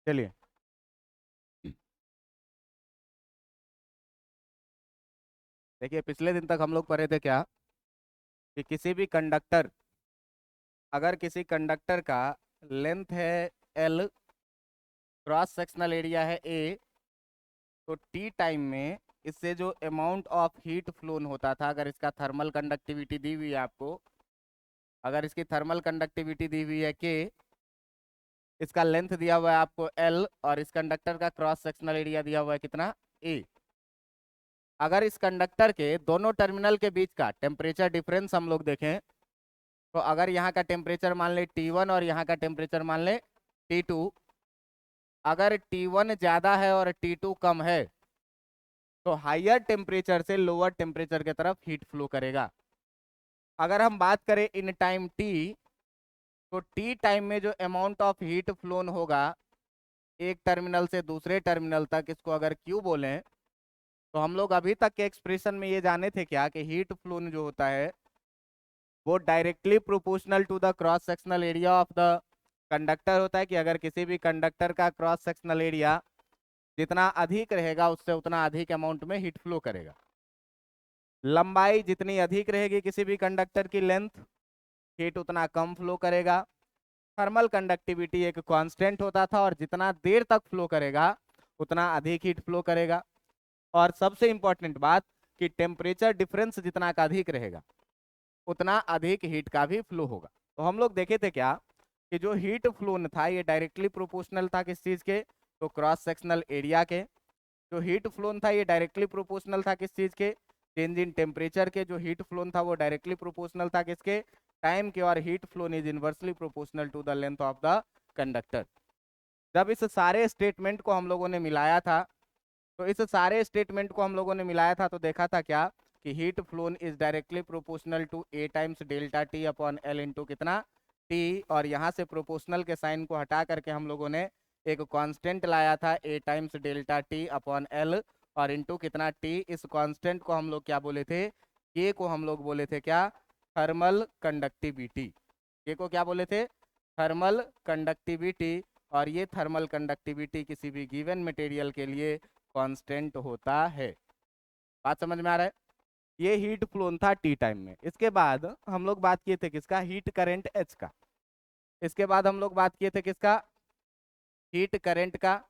चलिए, देखिए पिछले दिन तक हम लोग पढ़े थे क्या कि किसी भी कंडक्टर, अगर किसी कंडक्टर का लेंथ है L, क्रॉस सेक्शनल एरिया है A, तो T टाइम में इससे जो अमाउंट ऑफ हीट फ्लोन होता था, अगर इसका थर्मल कंडक्टिविटी दी हुई है आपको, अगर इसकी थर्मल कंडक्टिविटी दी हुई है K, इसका लेंथ दिया हुआ है आपको L, और इस कंडक्टर का क्रॉस सेक्शनल एरिया दिया हुआ है कितना, A। अगर इस कंडक्टर के दोनों टर्मिनल के बीच का टेम्परेचर डिफरेंस हम लोग देखें, तो अगर यहाँ का टेम्परेचर मान ले T1 और यहाँ का टेम्परेचर मान ले T2, अगर T1 ज़्यादा है और T2 कम है, तो हायर टेम्परेचर से लोअर टेम्परेचर की तरफ हीट फ्लो करेगा। अगर हम बात करें इन टाइम T, तो T टाइम में जो अमाउंट ऑफ हीट फ्लोन होगा एक टर्मिनल से दूसरे टर्मिनल तक, इसको अगर Q बोलें, तो हम लोग अभी तक के एक्सप्रेशन में ये जाने थे क्या कि हीट फ्लोन जो होता है वो directly proportional to the cross sectional area of the conductor होता है, कि अगर किसी भी कंडक्टर का क्रॉस सेक्शनल एरिया जितना अधिक रहेगा उससे उतना अधिक अमाउंट में हीट फ्लो करेगा। लंबाई जितनी अधिक रहेगी किसी भी कंडक्टर की लेंथ, हीट उतना कम फ्लो करेगा। थर्मल कंडक्टिविटी एक कांस्टेंट होता था, और जितना देर तक फ्लो करेगा उतना अधिक हीट फ्लो करेगा। और सबसे इंपॉर्टेंट बात कि टेम्परेचर डिफरेंस जितना का अधिक रहेगा उतना अधिक हीट का भी फ्लो होगा। तो हम लोग देखे थे क्या कि जो हीट फ्लो था ये डायरेक्टली प्रोपोर्शनल था किस चीज के, तो क्रॉस सेक्शनल एरिया के। जो हीट फ्लोन था ये डायरेक्टली प्रोपोर्शनल था किस चीज के, चेंज इन टेम्परेचर के। जो हीट फ्लोन था वो डायरेक्टली प्रोपोर्शनल था किसके, टाइम के। और heat flow is inversely proportional to the length of the conductor. जब इस सारे स्टेटमेंट को हम लोगों ने मिलाया था, तो इस सारे स्टेटमेंट को हम लोगों ने मिलाया था तो देखा था क्या कि heat flow is directly proportional to A times delta T upon L into कितना T। और यहाँ से प्रोपोर्शनल के साइन को हटा करके हम लोगों ने एक कांस्टेंट लाया था A times delta T upon L, और इंटू कितना T। इस कांस्टेंट को हम लोग क्या बोले थे, K को हम लोग बोले थे क्या, थर्मल कंडक्टिविटी। K को क्या बोले थे, थर्मल कंडक्टिविटी। और ये थर्मल कंडक्टिविटी किसी भी गिवन मटेरियल के लिए कांस्टेंट होता है। बात समझ में आ रहा है। ये हीट फ्लोन था टी टाइम में। इसके बाद हम लोग बात किए थे किसका, हीट करंट एच का। इसके बाद हम लोग बात किए थे किसका, हीट करंट का।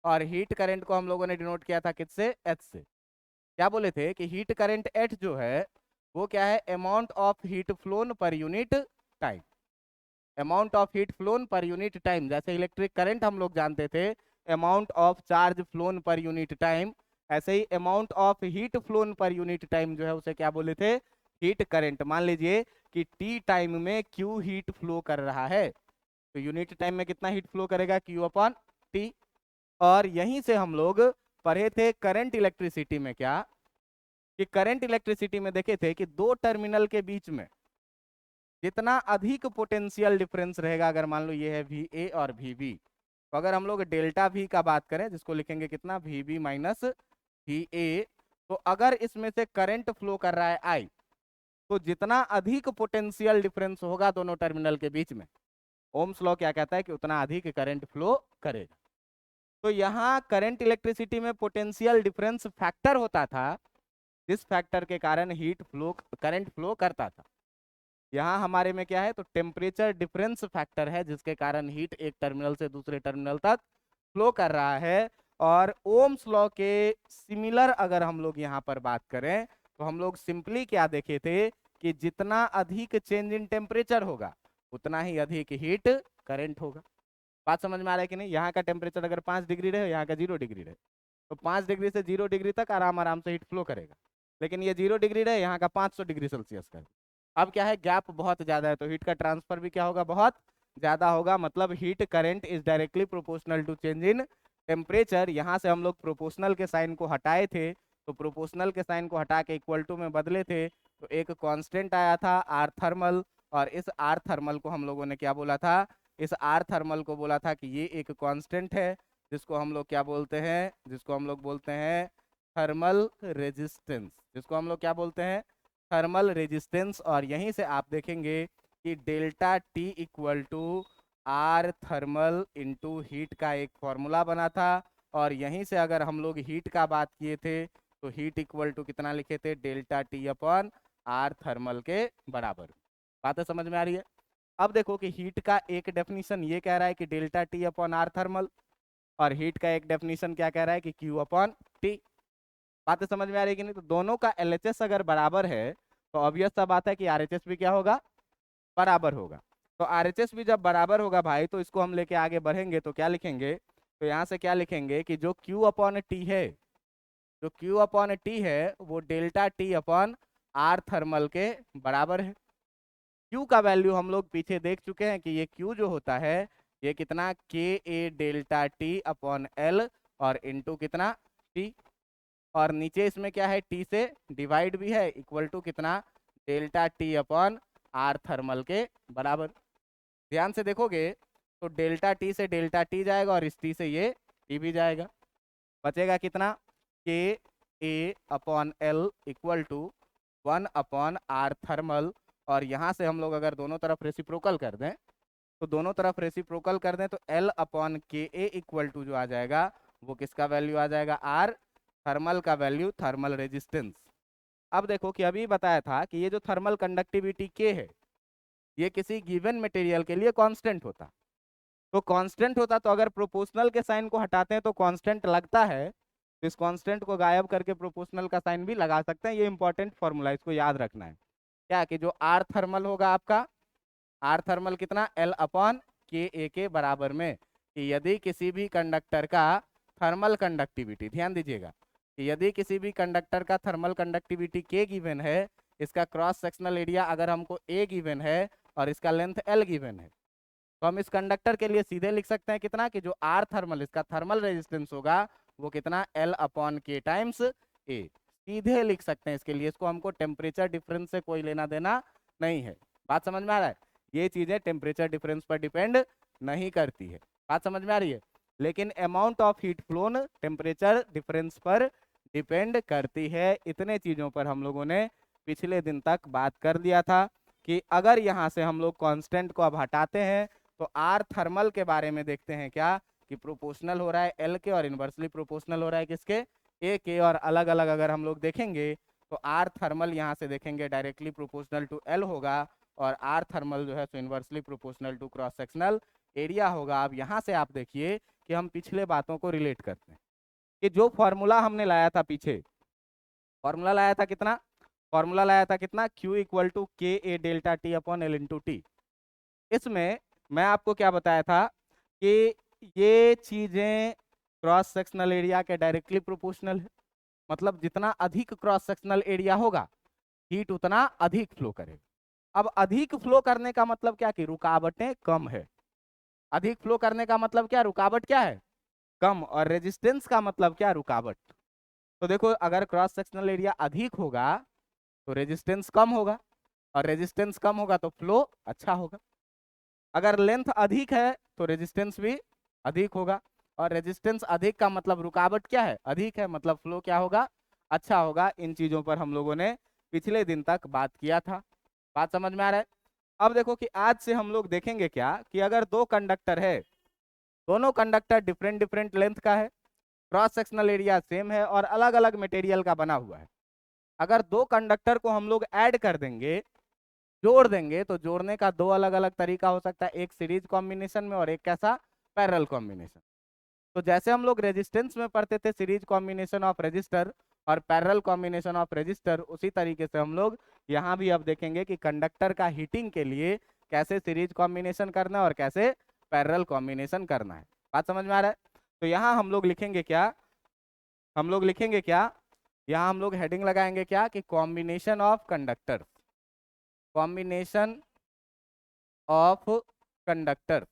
और हीट करंट को हम लोगों ने डिनोट किया था किससे, एच से। क्या बोले थे कि हीट करंट एच जो है वो क्या है, amount of heat flown per unit time. Amount of heat flown per unit time, जैसे इलेक्ट्रिक करंट हम लोग जानते थे amount of charge flown per unit time, ऐसे ही amount of heat flown per unit time जो है उसे क्या बोले थे, हीट करंट। मान लीजिए कि टी टाइम में क्यू हीट फ्लो कर रहा है, तो यूनिट टाइम में कितना हीट फ्लो करेगा, क्यू अपॉन टी। और यहीं से हम लोग पढ़े थे करंट इलेक्ट्रिसिटी में क्या, कि करंट इलेक्ट्रिसिटी में देखे थे कि दो टर्मिनल के बीच में जितना अधिक पोटेंशियल डिफरेंस रहेगा, अगर मान लो ये है वी ए और वी बी, तो अगर हम लोग डेल्टा वी का बात करें जिसको लिखेंगे कितना, V B minus V A, तो अगर इसमें से करंट फ्लो कर रहा है आई, तो जितना अधिक पोटेंशियल डिफरेंस होगा दोनों टर्मिनल के बीच में, ओम्स लॉ क्या कहता है कि उतना अधिक करंट फ्लो करेगा। तो यहाँ करंट इलेक्ट्रिसिटी में पोटेंशियल डिफरेंस फैक्टर होता था, जिस फैक्टर के कारण हीट फ्लो, करंट फ्लो करता था। यहाँ हमारे में क्या है, तो टेम्परेचर डिफरेंस फैक्टर है जिसके कारण हीट एक टर्मिनल से दूसरे टर्मिनल तक फ्लो कर रहा है। और ओम्स लॉ के सिमिलर अगर हम लोग यहाँ पर बात करें, तो हम लोग सिंपली क्या देखे थे कि जितना अधिक चेंज इन टेम्परेचर होगा उतना ही अधिक हीट करंट होगा। बात समझ में आ रहा है कि नहीं। यहाँ का टेम्परेचर अगर 5 डिग्री रहे, यहाँ का 0 डिग्री रहे, तो 5 डिग्री से 0 डिग्री तक आराम आराम से हीट फ्लो करेगा। लेकिन ये 0 डिग्री रहे, यहाँ का 500 डिग्री सेल्सियस का, अब क्या है, गैप बहुत ज्यादा है, तो हीट का ट्रांसफर भी क्या होगा, बहुत ज्यादा होगा। मतलब heat current is directly proportional to change in temperature. यहाँ से हम लोग प्रोपोर्शनल के साइन को हटाए थे, तो प्रोपोर्शनल के साइन को हटा के इक्वल टू में बदले थे, तो एक कांस्टेंट आया था आर थर्मल। और इस आर थर्मल को हम लोगों ने क्या बोला था, इस आर थर्मल को बोला था कि ये एक कांस्टेंट है, जिसको हम लोग क्या बोलते हैं, जिसको हम लोग बोलते हैं थर्मल रेजिस्टेंस, जिसको हम लोग क्या बोलते हैं, थर्मल रेजिस्टेंस। और यहीं से आप देखेंगे कि delta T equal to R thermal into heat का एक फॉर्मूला बना था, और यहीं से अगर हम लोग हीट का बात किए थे तो हीट इक्वल टू कितना लिखे थे, delta T upon R thermal के बराबर। बातें समझ में आ रही है? अब देखो कि हीट का एक डेफिनेशन ये कह रहा है कि delta T upon R thermal, और हीट का एक डेफिनेशन क्या कह रहा है कि क्यू अपॉन टी। बातें समझ में आ रही है कि नहीं? तो दोनों का एलएचएस अगर बराबर है तो ऑब्वियस सा बात है कि आरएचएस भी क्या होगा, बराबर होगा। तो आरएचएस भी जब बराबर होगा भाई, तो इसको हम लेके आगे बढ़ेंगे तो क्या लिखेंगे, तो यहाँ से क्या लिखेंगे कि जो Q अपॉन टी है, जो Q अपॉन टी है वो delta T upon R thermal के बराबर है। Q का वैल्यू हम लोग पीछे देख चुके हैं कि ये Q जो होता है ये कितना, K A delta T upon L और इंटू कितना टी, और नीचे इसमें क्या है, टी से डिवाइड भी है, इक्वल टू कितना, delta T upon R thermal के बराबर। ध्यान से देखोगे तो डेल्टा टी से डेल्टा टी जाएगा और इस टी से ये टी भी जाएगा, बचेगा कितना, K A upon L equal to 1/r thermal, और यहाँ से हम लोग अगर दोनों तरफ रेसिप्रोकल कर दें, तो दोनों तरफ रेसिप्रोकल कर दें तो L अपॉन के ए इक्वल टू जो आ जाएगा वो किसका वैल्यू आ जाएगा, R थर्मल का वैल्यू, थर्मल रेजिस्टेंस। अब देखो कि अभी बताया था कि ये जो थर्मल कंडक्टिविटी K है ये किसी गिवन मटेरियल के लिए कांस्टेंट होता, तो कांस्टेंट होता तो अगर प्रोपोर्शनल के साइन को हटाते हैं तो कांस्टेंट लगता है, तो इस कांस्टेंट को गायब करके प्रोपोर्शनल का साइन भी लगा सकते हैं। ये इंपॉर्टेंट फॉर्मूला, इसको याद रखना है क्या, कि जो आर थर्मल होगा आपका, आर थर्मल कितना, एल अपॉन के ए के बराबर में, कि यदि किसी भी कंडक्टर का थर्मल कंडक्टिविटी, ध्यान दीजिएगा कि यदि किसी भी कंडक्टर का थर्मल कंडक्टिविटी के गिवन है, इसका क्रॉस सेक्शनल एरिया अगर हमको ए गिवन है और इसका लेंथ एल गिवन है, तो हम इस कंडक्टर के लिए सीधे लिख सकते हैं कितना, कि जो आर थर्मल इसका थर्मल रेजिस्टेंस होगा वो कितना, एल अपॉन के टाइम्स ए, सीधे लिख सकते हैं इसके लिए। इसको हमको टेम्परेचर डिफरेंस से कोई लेना देना नहीं है। बात समझ में आ रहा है? ये चीजें टेम्परेचर डिफरेंस पर डिपेंड नहीं करती है। बात समझ में आ रही है? लेकिन amount of heat phloem temperature difference पर डिपेंड करती है। इतने चीजों पर हम लोगों ने पिछले दिन तक बात कर लिया था कि अगर यहाँ से हम लोग कांस्टेंट को अब हटाते हैं तो आर थर्मल के बारे में देखते हैं क्या, कि प्रोपोर्शनल हो रहा है एल के और इन्वर्सली प्रोपोर्शनल हो रहा है किसके, ए के, और अलग अलग अगर हम लोग देखेंगे तो आर थर्मल यहाँ से देखेंगे डायरेक्टली प्रोपोर्शनल टू एल होगा, और आर थर्मल जो है सो inversely proportional to cross sectional area होगा। अब यहाँ से आप देखिए कि हम पिछले बातों को रिलेट करते हैं कि जो फॉर्मूला हमने लाया था पीछे, फॉर्मूला लाया था कितना, फॉर्मूला लाया था कितना, Q equal to K A delta T upon L into T. इसमें मैं आपको क्या बताया था कि ये चीजें क्रॉस सेक्शनल एरिया के डायरेक्टली प्रोपोर्शनल है, मतलब जितना अधिक क्रॉस सेक्शनल एरिया होगा हीट उतना अधिक फ्लो करेगा। अब अधिक फ्लो करने का मतलब क्या, कि रुकावटें कम है। अधिक फ्लो करने का मतलब क्या, रुकावट क्या है, कम, और रेजिस्टेंस का मतलब क्या, रुकावट। तो देखो अगर क्रॉस सेक्शनल एरिया अधिक होगा तो रेजिस्टेंस कम होगा, और रेजिस्टेंस कम होगा तो फ्लो अच्छा होगा। अगर लेंथ अधिक है तो रेजिस्टेंस भी अधिक होगा, और रेजिस्टेंस अधिक का मतलब रुकावट क्या है, अधिक है, मतलब फ्लो क्या होगा, अच्छा होगा। इन चीजों पर हम लोगों ने पिछले दिन तक बात किया था। बात समझ में आ रहा है? अब देखो कि आज से हम लोग देखेंगे क्या, कि अगर दो कंडक्टर है, दोनों कंडक्टर डिफरेंट डिफरेंट लेंथ का है, क्रॉस सेक्शनल एरिया सेम है और अलग अलग मटेरियल का बना हुआ है, अगर दो कंडक्टर को हम लोग ऐड कर देंगे, जोड़ देंगे, तो जोड़ने का दो अलग अलग तरीका हो सकता है, एक सीरीज कॉम्बिनेशन में और एक कैसा, पैरेलल कॉम्बिनेशन। तो जैसे हम लोग रेजिस्टेंस में पढ़ते थे सीरीज कॉम्बिनेशन ऑफ रेजिस्टर और पैरेलल कॉम्बिनेशन ऑफ रेजिस्टर, उसी तरीके से हम लोग यहाँ भी अब देखेंगे कि कंडक्टर का हीटिंग के लिए कैसे सीरीज कॉम्बिनेशन करना है और कैसे पैरेलल कॉम्बिनेशन करना है। बात समझ में आ रहा है? तो यहाँ हम लोग लिखेंगे क्या, हम लोग लिखेंगे क्या, यहाँ हम लोग हेडिंग लगाएंगे क्या, कि combination of conductor, combination of conductor.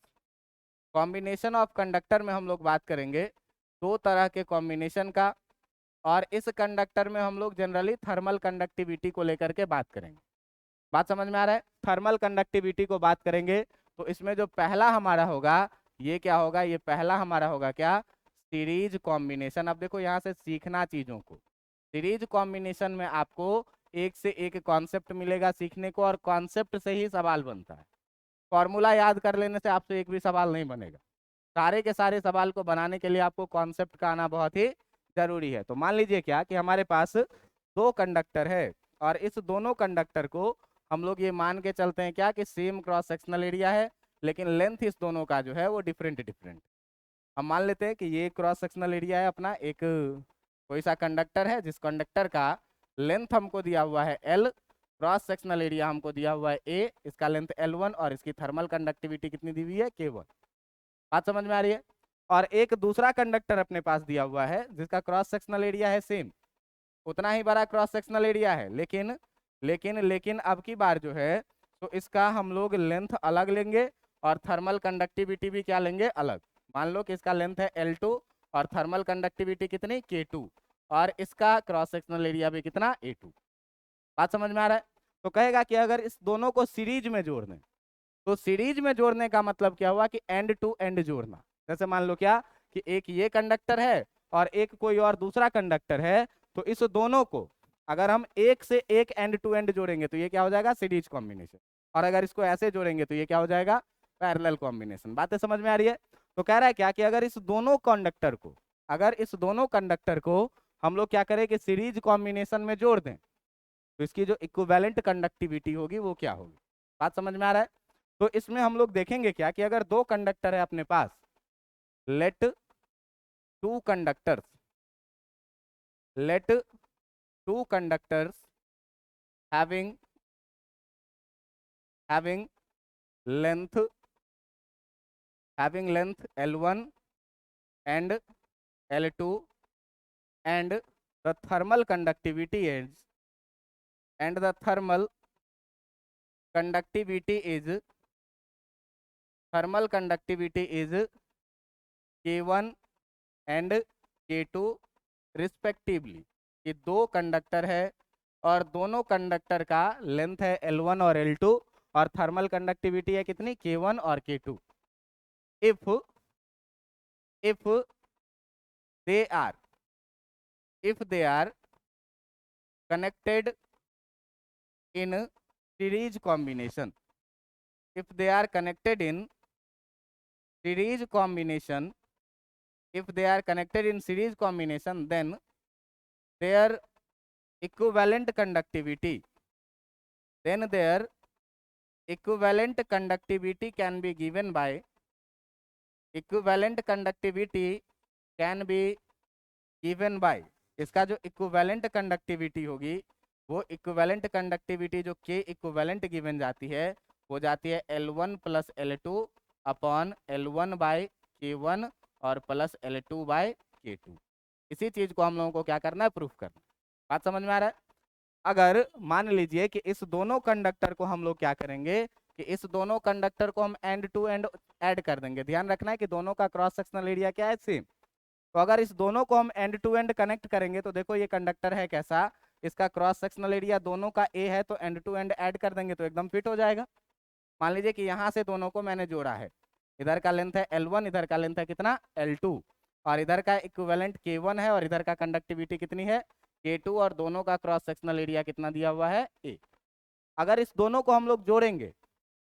Combination of conductor में हम लोग बात करेंगे दो तरह के कॉम्बिनेशन का, और इस कंडक्टर में हम लोग जनरली थर्मल कंडक्टिविटी को लेकर के बात करेंगे। बात समझ में आ रहा है? थर्मल कंडक्टिविटी को बात करेंगे तो इसमें जो पहला हमारा होगा ये क्या होगा, ये पहला हमारा होगा क्या, सीरीज कॉम्बिनेशन। अब देखो यहाँ से सीखना चीजों को, सीरीज कॉम्बिनेशन में आपको एक से एक कॉन्सेप्ट मिलेगा सीखने को, और कॉन्सेप्ट से ही सवाल बनता है। फॉर्मूला याद कर लेने से आपसे एक भी सवाल नहीं बनेगा। सारे के सारे सवाल को बनाने के लिए आपको कॉन्सेप्ट का आना बहुत ही जरूरी है। तो मान लीजिए क्या कि हमारे पास दो कंडक्टर है और इस दोनों कंडक्टर को हम लोग ये मान के चलते हैं क्या कि सेम क्रॉस सेक्शनल एरिया है, लेकिन लेंथ इस दोनों का जो है वो डिफरेंट डिफरेंट। हम मान लेते हैं कि ये क्रॉस सेक्शनल एरिया है अपना, एक कोई सा कंडक्टर है जिस कंडक्टर का लेंथ हमको दिया हुआ है L, क्रॉस सेक्शनल एरिया हमको दिया हुआ है A, इसका लेंथ L1 और इसकी थर्मल कंडक्टिविटी कितनी दी हुई है K1। बात समझ में आ रही है। और एक दूसरा कंडक्टर अपने पास दिया हुआ है जिसका क्रॉस सेक्शनल एरिया है सेम, उतना ही बड़ा क्रॉस सेक्शनल एरिया है, लेकिन अब की बार जो है तो इसका हम लोग लेंथ अलग लेंगे और थर्मल कंडक्टिविटी भी क्या लेंगे अलग। मान लो कि इसका लेंथ है L2 और थर्मल कंडक्टिविटी कितनी K2 और इसका क्रॉस सेक्शनल एरिया भी कितना A2। बात समझ में आ रहा है। तो कहेगा कि अगर इस दोनों को सीरीज में जोड़ दें, तो सीरीज में जोड़ने का मतलब क्या हुआ कि एंड टू एंड जोड़ना। जैसे मान लो क्या कि एक ये कंडक्टर है और एक कोई और दूसरा कंडक्टर है, तो इस दोनों को अगर हम एक से एक एंड टू एंड जोड़ेंगे तो ये क्या हो जाएगा सीरीज कॉम्बिनेशन, और अगर इसको ऐसे जोड़ेंगे तो ये क्या हो जाएगा पैरेलल कॉम्बिनेशन। बातें समझ में आ रही है। तो कह रहा है क्या कि अगर इस दोनों कंडक्टर को हम लोग क्या करें कि सीरीज कॉम्बिनेशन में जोड़ दें, तो इसकी जो इक्विवेलेंट कंडक्टिविटी होगी वो क्या होगी। बात समझ में आ रहा है। तो इसमें हम लोग देखेंगे क्या कि अगर दो कंडक्टर है अपने पास, let two conductors having length L1 and L2 and the thermal conductivity is K1 and K2 respectively. ये दो कंडक्टर है और दोनों कंडक्टर का लेंथ है L1 और L2 और थर्मल कंडक्टिविटी है कितनी K1 और K2। If they are connected in series combination, if they are connected in series combination, then their equivalent conductivity can be given by इसका जो इक्विवेलेंट कंडक्टिविटी होगी वो इक्विवेलेंट कंडक्टिविटी जो K equivalent given जाती है वो जाती है L1 plus L2 upon L1 by K1 और प्लस L2 बाई K2। इसी चीज को हम लोगों को क्या करना है प्रूफ करना। बात समझ में आ रहा है। अगर मान लीजिए कि इस दोनों कंडक्टर को हम लोग क्या करेंगे कि इस दोनों कंडक्टर को हम एंड टू एंड ऐड कर देंगे। ध्यान रखना है कि दोनों का क्रॉस सेक्शनल एरिया क्या है सेम। तो अगर इस दोनों को हम एंड टू एंड कनेक्ट करेंगे तो देखो ये कंडक्टर है कैसा, इसका क्रॉस सेक्शनल एरिया दोनों का A है, तो एंड टू एंड ऐड कर देंगे तो एकदम फिट हो जाएगा। मान लीजिए कि यहाँ से दोनों को मैंने जोड़ा है, इधर का लेंथ है L1, इधर का लेंथ है कितना L2 और इधर का इक्विवेलेंट K1 है और इधर का कंडक्टिविटी कितनी है K2 और दोनों का क्रॉस सेक्शनल एरिया कितना दिया हुआ है A। अगर इस दोनों को हम लोग जोड़ेंगे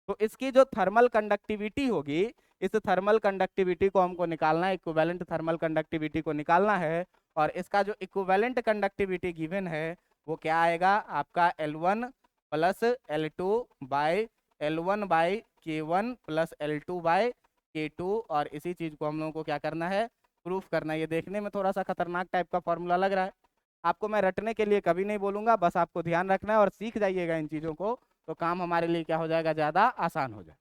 तो इसकी जो थर्मल कंडक्टिविटी होगी, इस थर्मल कंडक्टिविटी को हमको निकालना है, इक्विवेलेंट थर्मल कंडक्टिविटी को निकालना है और इसका जो इक्विवेलेंट कंडक्टिविटी गिवन है वो क्या आएगा आपका L1 plus L2 by L1 by K1 plus L2 by K2। और इसी चीज को हम लोगों को क्या करना है प्रूफ करना है। ये देखने में थोड़ा सा खतरनाक टाइप का फॉर्मूला लग रहा है, आपको मैं रटने के लिए कभी नहीं बोलूंगा, बस आपको ध्यान रखना है और सीख जाइएगा इन चीजों को, तो काम हमारे लिए क्या हो जाएगा ज़्यादा आसान हो जाए।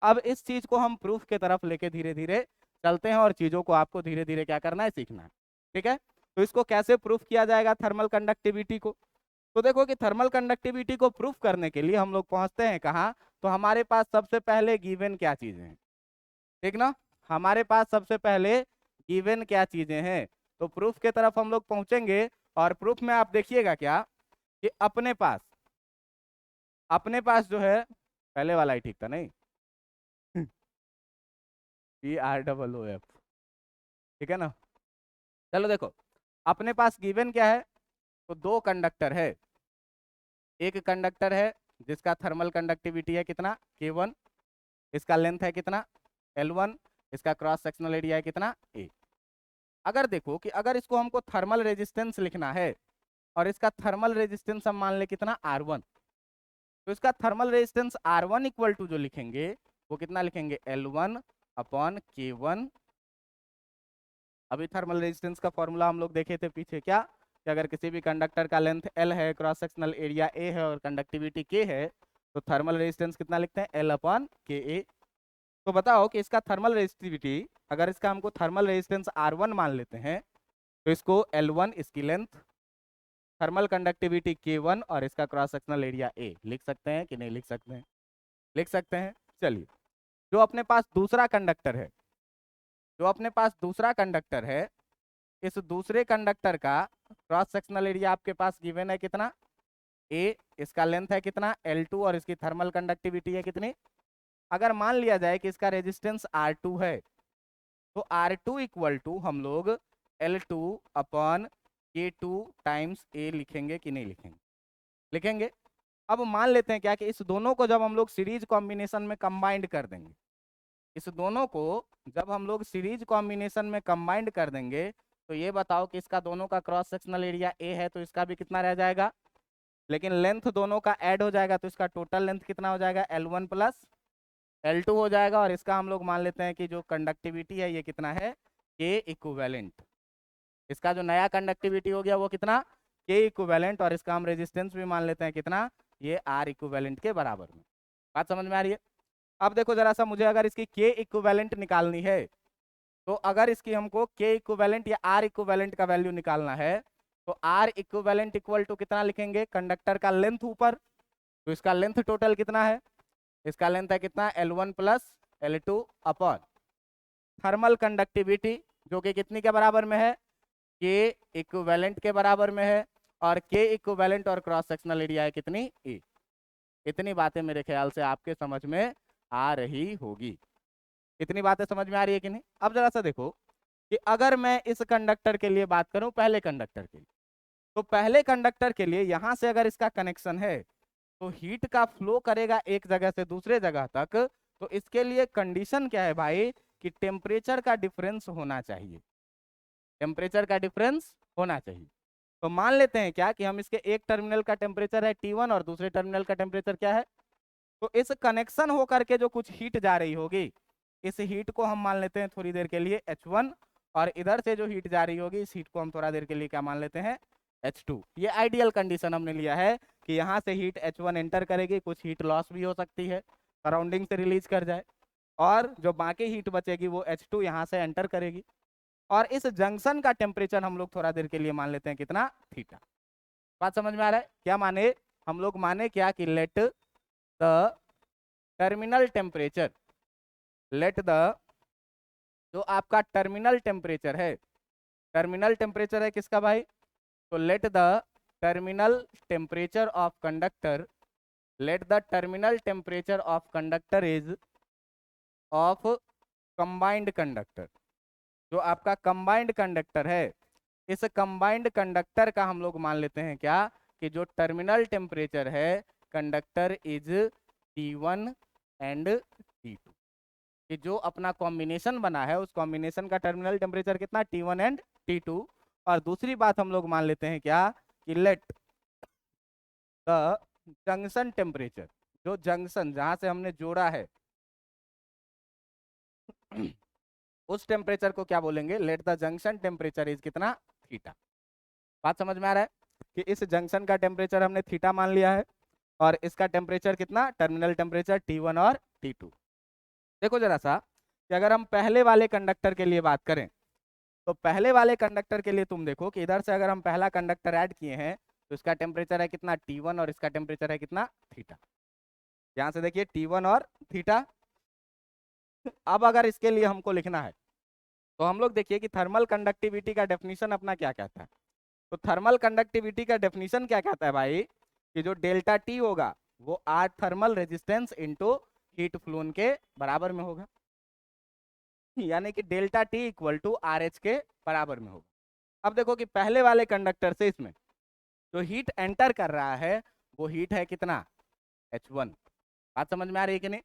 अब इस चीज को हम प्रूफ के तरफ लेके धीरे धीरे चलते हैं और चीजों को आपको धीरे धीरे क्या करना है सीखना है। ठीक है, तो इसको कैसे प्रूफ किया जाएगा थर्मल कंडक्टिविटी को। तो देखो कि थर्मल कंडक्टिविटी को प्रूफ करने के लिए हम लोग पहुंचते हैं कहाँ, तो हमारे पास सबसे पहले गिवन क्या चीजें हैं। ठीक ना, हमारे पास सबसे पहले गिवन क्या चीजें हैं, तो प्रूफ के तरफ हम लोग पहुंचेंगे। और प्रूफ में आप देखिएगा क्या कि अपने पास जो है पहले वाला ही ठीक था नहीं PROOF, ठीक है ना। चलो देखो अपने पास गिवन क्या है, तो दो कंडक्टर है, एक कंडक्टर है जिसका थर्मल कंडक्टिविटी है कितना K1 इसका लेंथ है कितना L1, इसका क्रॉस सेक्शनल एरिया है कितना A। अगर देखो कि अगर इसको हमको थर्मल रेजिस्टेंस लिखना है और इसका थर्मल रेजिस्टेंस हम मान ले कितना R1, तो इसका thermal resistance R1 equal to जो लिखेंगे वो कितना लिखेंगे L1 अपॉन K1। अभी थर्मल रेजिस्टेंस का फॉर्मूला हम लोग देखे थे पीछे क्या, कि अगर किसी भी कंडक्टर का लेंथ L है, क्रॉस सेक्शनल एरिया A है और कंडक्टिविटी K है, तो थर्मल रेजिस्टेंस कितना लिखते हैं L अपॉन KA। तो बताओ कि इसका थर्मल रेजिस्टिविटी, अगर इसका हमको थर्मल रेजिस्टेंस R1 मान लेते हैं तो इसको L1 इसकी लेंथ, थर्मल कंडक्टिविटी K1 और इसका क्रॉस सेक्शनल एरिया A लिख सकते हैं कि नहीं लिख सकते हैं? लिख सकते हैं। चलिए, जो अपने पास दूसरा कंडक्टर है, जो अपने पास दूसरा कंडक्टर है, इस दूसरे कंडक्टर का क्रॉस सेक्शनल एरिया आपके पास गिवन है कितना A, इसका लेंथ है कितना L2 और इसकी थर्मल कंडक्टिविटी है कितनी। अगर मान लिया जाए कि इसका रेजिस्टेंस R2 है, तो R2 इक्वल टू हम लोग L2 upon K2 times A लिखेंगे कि नहीं लिखेंगे? लिखेंगे। अब मान लेते हैं क्या कि इस दोनों को जब हम लोग सीरीज कॉम्बिनेशन में कंबाइंड कर देंगे, इस दोनों को जब हम लोग सीरीज कॉम्बिनेशन में कंबाइंड कर देंगे, तो ये बताओ कि इसका दोनों का क्रॉस सेक्शनल एरिया A है, तो इसका भी कितना रह जाएगा, लेकिन लेंथ दोनों का ऐड हो जाएगा, तो इसका टोटल लेंथ कितना हो जाएगा L1 प्लस L2 हो जाएगा। और इसका हम लोग मान लेते हैं कि जो कंडक्टिविटी है ये कितना है K इक्विवेलेंट। इसका जो नया कंडक्टिविटी हो गया वो कितना K इक्विवेलेंट, और इसका हम रेजिस्टेंस भी मान लेते हैं कितना, ये R इक्विवेलेंट के बराबर में। बात समझ में आ रही है? अब देखो जरा सा, मुझे अगर इसकी K इक्विवेलेंट निकालनी है, तो अगर इसकी हमको K इक्विवेलेंट या R इक्विवेलेंट का वैल्यू निकालना है, तो R इक्विवेलेंट इक्वल टू कितना लिखेंगे, कंडक्टर का लेंथ ऊपर, तो इसका लेंथ टोटल कितना है, इसका लेंथ है कितना L1 plus L2 upon thermal conductivity जो कि कितनी के बराबर में है, K इक्विवेलेंट के बराबर में है, और K इक्विवेलेंट और क्रॉस सेक्शनल एरिया है कितनी E। इतनी बातें मेरे ख्याल से आपके समझ में आ रही होगी। इतनी बातें समझ में आ रही है कि नहीं? अब जरा सा देखो कि अगर मैं इस कंडक्टर के लिए बात करूं, पहले कंडक्टर के लिए, तो पहले कंडक्टर के लिए यहां से अगर इसका कनेक्शन है तो हीट का फ्लो करेगा एक जगह से दूसरे जगह तक, तो इसके लिए कंडीशन क्या है भाई, कि टेम्परेचर का डिफरेंस होना चाहिए, टेम्परेचर का डिफरेंस होना चाहिए। तो मान लेते हैं क्या कि हम इसके एक टर्मिनल का टेम्परेचर है T1 और दूसरे टर्मिनल का टेम्परेचर क्या है, तो इस कनेक्शन होकर के जो कुछ हीट जा रही होगी, इस हीट को हम मान लेते हैं थोड़ी देर के लिए H1, और इधर से जो हीट जा रही होगी इस हीट को हम थोड़ा देर के लिए क्या मान लेते हैं H2। ये आइडियल कंडीशन हमने लिया है कि यहाँ से हीट H1 एंटर करेगी, कुछ हीट लॉस भी हो सकती है, सराउंडिंग से रिलीज कर जाए, और जो बाकी हीट बचेगी वो H2 यहाँ से एंटर करेगी। और इस जंक्शन का टेम्परेचर हम लोग थोड़ा देर के लिए मान लेते हैं कितना, थीटा। बात समझ में आ रहा है? क्या माने हम लोग, माने क्या कि let the terminal temperature, let the जो आपका टर्मिनल टेम्परेचर है, टर्मिनल टेम्परेचर है किसका भाई, तो let the terminal temperature of conductor, let the terminal temperature of conductor is of combined conductor. जो आपका कंबाइंड कंडक्टर है, इस कंबाइंड कंडक्टर का हम लोग मान लेते हैं क्या, कि जो टर्मिनल टेम्परेचर है conductor is T1 and T2, कि जो अपना कॉम्बिनेशन बना है उस कॉम्बिनेशन का टर्मिनल टेम्परेचर कितना, T1 एंड T2। और दूसरी बात हम लोग मान लेते हैं क्या, कि लेट द जंक्शन टेम्परेचर, जो जंक्शन जहां से हमने जोड़ा है उस टेम्परेचर को क्या बोलेंगे, let the junction temperature is कितना, थीटा। बात समझ में आ रहा है कि इस जंक्शन का टेम्परेचर हमने थीटा मान लिया है, और इसका टेम्परेचर कितना, टर्मिनल टेम्परेचर T1 और T2। देखो जरा सा कि अगर हम पहले वाले कंडक्टर के लिए बात करें, तो पहले वाले कंडक्टर के लिए तुम देखो कि इधर से अगर हम पहला कंडक्टर ऐड किए हैं तो इसका टेम्परेचर है कितना, T1, और इसका टेम्परेचर है कितना, थीटा। यहाँ से देखिए T1 और थीटा। अब अगर इसके लिए हमको लिखना है तो हम लोग देखिए कि थर्मल कंडक्टिविटी का डेफिनेशन अपना क्या कहता है। तो थर्मल कंडक्टिविटी का डेफिनेशन क्या कहता है भाई, कि जो डेल्टा टी होगा वो R thermal resistance into heat flow के बराबर में होगा, यानी कि delta T equal to R H के बराबर में होगा। अब देखो कि पहले वाले कंडक्टर से इसमें जो हीट एंटर कर रहा है वो हीट है कितना, H1। बात समझ में आ रही है कि नहीं?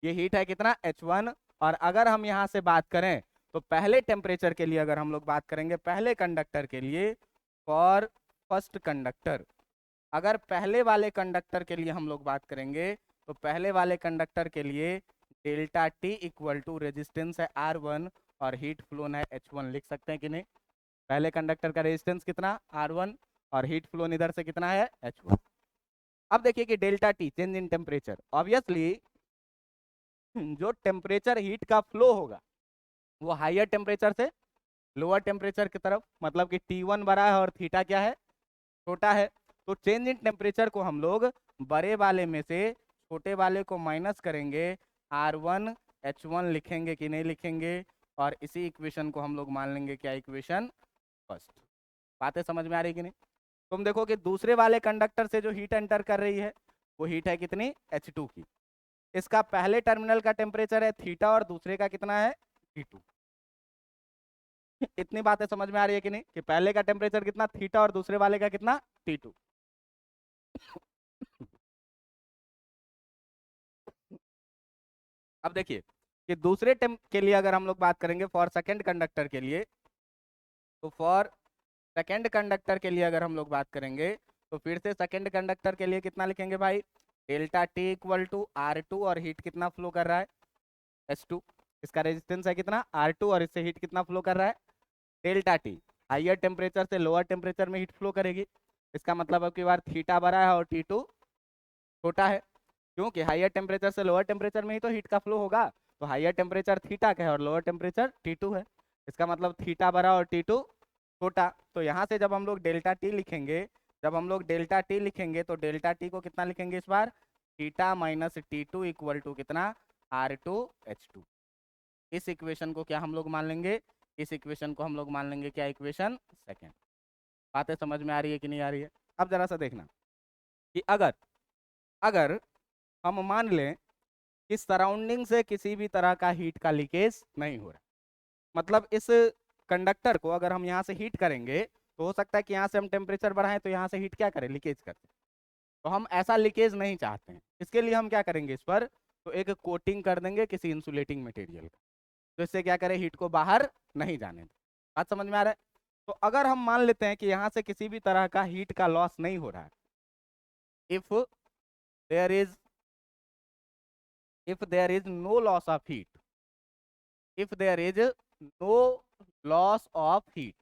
ये हीट है कितना H1। और अगर हम यहाँ से बात करें तो पहले टेम्परेचर के लिए अगर हम लोग बात करेंगे पहले कंडक्टर के लिए, फॉर फर्स्ट कंडक्टर, अगर पहले वाले कंडक्टर के लिए हम लोग बात करेंगे तो पहले वाले कंडक्टर के लिए delta T equal to resistance है R1 और हीट फ्लोन है H1, लिख सकते हैं कि नहीं? पहले कंडक्टर का रेजिस्टेंस कितना R1 और हीट फ्लोन इधर से कितना है H1। अब देखिए कि delta T change in temperature, obviously जो टेम्परेचर हीट का फ्लो होगा वो हायर टेम्परेचर से लोअर टेम्परेचर की तरफ, मतलब कि T1 बड़ा है और थीटा क्या है, छोटा है। तो चेंज इन टेम्परेचर को हम लोग बड़े वाले में से छोटे वाले को माइनस करेंगे, R1 H1 लिखेंगे कि नहीं लिखेंगे, और इसी इक्वेशन को हम लोग मान लेंगे क्या, इक्वेशन फर्स्ट। बातें समझ में आ रही कि नहीं? तुम देखो कि दूसरे वाले कंडक्टर से जो हीट एंटर कर रही है वो हीट है कितनी, H2 की। इसका पहले टर्मिनल का टेम्परेचर है थीटा और दूसरे का कितना है, T2। इतनी बातें समझ में आ रही है कि नहीं, कि पहले का टेम्परेचर कितना थीटा और दूसरे वाले का कितना T2। अब देखिए कि दूसरे टेम के लिए अगर हम लोग बात करेंगे फॉर सेकंड कंडक्टर के लिए, तो फॉर सेकंड कंडक्टर के लिए अगर हम लोग बात करेंगे तो फिर से सेकंड कंडक्टर के लिए कितना लिखेंगे भाई, delta T equal to R2 और हीट कितना फ्लो कर रहा है H2। इसका रेजिस्टेंस है कितना R2 और इससे हीट कितना फ्लो कर रहा है डेल्टा टी। हाइयर टेम्परेचर से लोअर टेम्परेचर में हीट फ्लो करेगी, इसका मतलब अब की बार थीटा बड़ा है और T2 छोटा है, क्योंकि हाइयर टेम्परेचर से लोअर टेम्परेचर में ही तो हीट का फ्लो होगा। तो हाइयर टेम्परेचर थीटा का है और लोअर टेम्परेचर T2 है, इसका मतलब थीटा बड़ा और T2 छोटा। तो यहाँ से जब हम लोग डेल्टा टी लिखेंगे, जब हम लोग डेल्टा टी लिखेंगे तो डेल्टा टी को कितना लिखेंगे इस बार, theta minus T2 equal to कितना, R2H2। इस इक्वेशन को क्या हम लोग मान लेंगे, इस इक्वेशन को हम लोग मान लेंगे क्या, इक्वेशन सेकेंड। बातें समझ में आ रही है कि नहीं आ रही है? अब जरा सा देखना कि अगर अगर हम मान लें कि सराउंडिंग से किसी भी तरह का हीट का लीकेज नहीं हो रहा, मतलब इस कंडक्टर को अगर हम यहाँ से हीट करेंगे तो हो सकता है कि यहाँ से हम टेम्परेचर बढ़ाएं तो यहाँ से हीट क्या करें, लीकेज करते। तो हम ऐसा लीकेज नहीं चाहते हैं, इसके लिए हम क्या करेंगे, इस पर तो एक कोटिंग कर देंगे किसी इंसुलेटिंग मटेरियल का, तो इससे क्या करें, हीट को बाहर नहीं जाने दें। बात समझ में आ रहा है? तो अगर हम मान लेते हैं कि यहाँ से किसी भी तरह का हीट का लॉस नहीं हो रहा है, if there is no loss of heat, if there is no loss of heat,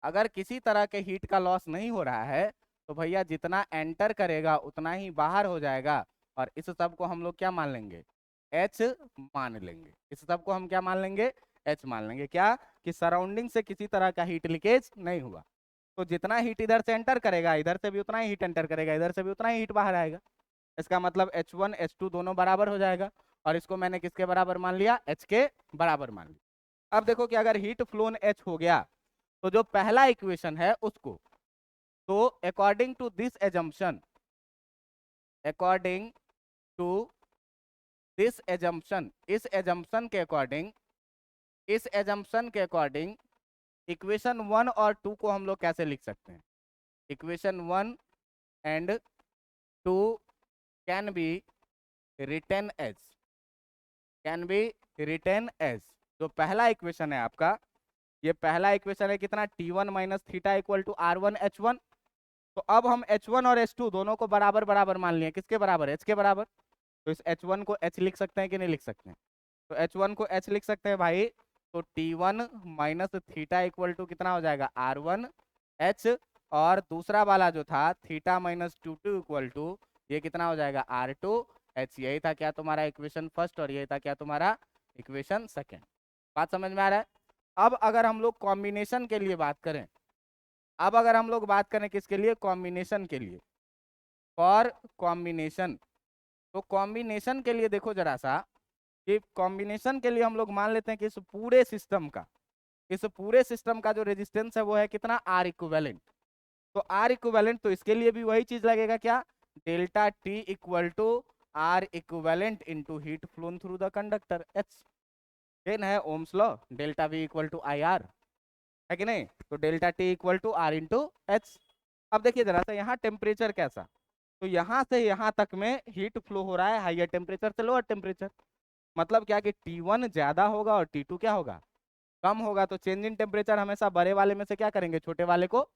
अगर किसी तरह के हीट का लॉस नहीं हो रहा है तो भैया जितना एंटर करेगा उतना ही बाहर हो जाएगा, और इस सब को हम लोग क्या मान लेंगे, एच मान लेंगे। इस सब को हम क्या मान लेंगे, एच मान लेंगे। क्या कि सराउंडिंग से किसी तरह का हीट लीकेज नहीं हुआ, तो जितना हीट इधर से एंटर करेगा इधर से भी उतना ही हीट एंटर करेगा, इधर से भी उतना ही हीट बाहर आएगा। इसका मतलब H1 H2 दोनों बराबर हो जाएगा, और इसको मैंने किसके बराबर मान लिया, H के बराबर मान लिया। अब देखो कि अगर हीट फ्लोन H हो गया तो जो पहला इक्वेशन है उसको, तो according to this assumption, according to this assumption, इस एजम्पशन के अकॉर्डिंग, इस एजम्पशन के अकॉर्डिंग इक्वेशन 1 और 2 को हम लोग कैसे लिख सकते हैं, equation 1 and 2 can be written as, can be written as. जो पहला इक्वेशन है आपका, ये पहला इक्वेशन है कितना, T1 minus theta equal to R1 H1। तो अब हम H1 और H2 दोनों को बराबर बराबर मान लिए, किसके बराबर, H के बराबर। तो इस H1 को H लिख सकते हैं कि नहीं लिख सकते हैं, तो H1 को H लिख सकते हैं भाई। तो T1 minus theta equal to कितना हो जाएगा, R1 H, और दूसरा वाला जो था theta minus T2 equal to ये कितना हो जाएगा, R2 H। यही था क्या तुम्हारा इक्वेशन फर्स्ट, और यही था क्या तुम्हारा इक्वेशन सेकेंड। बात समझ में आ रहा है? अब अगर हम लोग कॉम्बिनेशन के लिए बात करें, अब अगर हम लोग बात करें किसके लिए, कॉम्बिनेशन के लिए, फॉर कॉम्बिनेशन। तो कॉम्बिनेशन के लिए देखो जरा सा कि कॉम्बिनेशन के लिए हम लोग मान लेते हैं कि इस पूरे सिस्टम का, इस पूरे सिस्टम का जो रेजिस्टेंस है वो है कितना, आर इक्विवेलेंट। तो आर इक्विवेलेंट, तो इसके लिए भी वही चीज लगेगा क्या, delta T equal to R equivalent into heat flown through the conductor H. है Ohm's law, delta V equal to I R, है कि नहीं। तो delta T equal to R into H. अब देखिए जरा सा यहाँ टेम्परेचर कैसा, तो यहाँ से यहाँ तक में हीट फ्लो हो रहा है हाइयर टेम्परेचर से लोअर टेम्परेचर, मतलब क्या कि T1 ज्यादा होगा और T2 क्या होगा, कम होगा। तो चेंज इन टेम्परेचर हमेशा बड़े वाले में से क्या करेंगे, छोटे वाले को